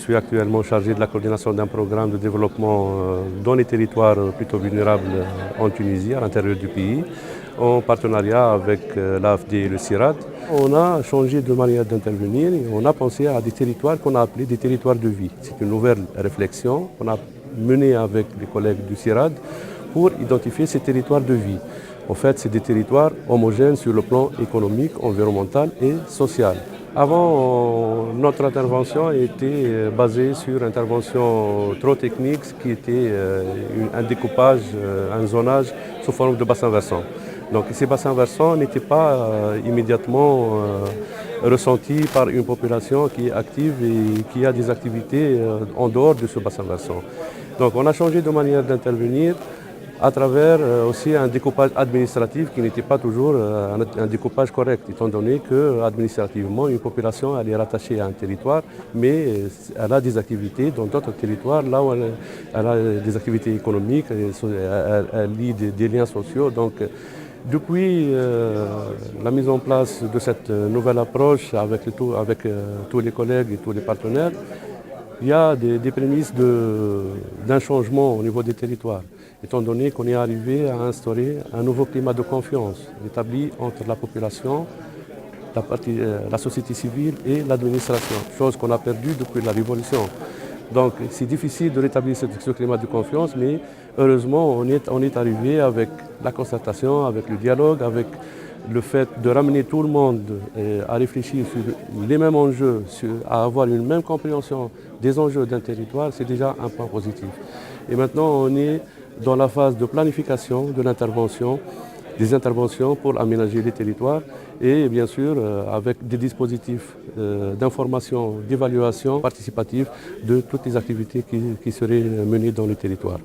suis actuellement chargé de la coordination d'un programme de développement dans les territoires plutôt vulnérables en Tunisie, à l'intérieur du pays, en partenariat avec l'AFD et le CIRAD. On a changé de manière d'intervenir et on a pensé à des territoires qu'on a appelés des territoires de vie. C'est une nouvelle réflexion qu'on a menée avec les collègues du CIRAD pour identifier ces territoires de vie. En fait, c'est des territoires homogènes sur le plan économique, environnemental et social. Avant, notre intervention était basée sur une intervention trop technique, ce qui était un découpage, un zonage sous forme de bassin versant. Donc ces bassins versants n'étaient pas immédiatement ressentis par une population qui est active et qui a des activités en dehors de ce bassin versant. Donc on a changé de manière d'intervenir à travers aussi un découpage administratif qui n'était pas toujours un découpage correct, étant donné que administrativement une population elle est rattachée à un territoire, mais elle a des activités dans d'autres territoires, là où elle a des activités économiques, elle lie des liens sociaux. Donc, depuis la mise en place de cette nouvelle approche avec tous les collègues et tous les partenaires, il y a des prémices d'un changement au niveau des territoires, étant donné qu'on est arrivé à instaurer un nouveau climat de confiance établi entre la population, la société civile et l'administration, chose qu'on a perdue depuis la Révolution. Donc c'est difficile de rétablir ce climat de confiance, mais heureusement on est arrivé avec la concertation, avec le dialogue, avec le fait de ramener tout le monde à réfléchir sur les mêmes enjeux, à avoir une même compréhension des enjeux d'un territoire, c'est déjà un point positif. Et maintenant on est dans la phase de planification de l'intervention, des interventions pour aménager les territoires et bien sûr avec des dispositifs d'information, d'évaluation participative de toutes les activités qui seraient menées dans le territoire.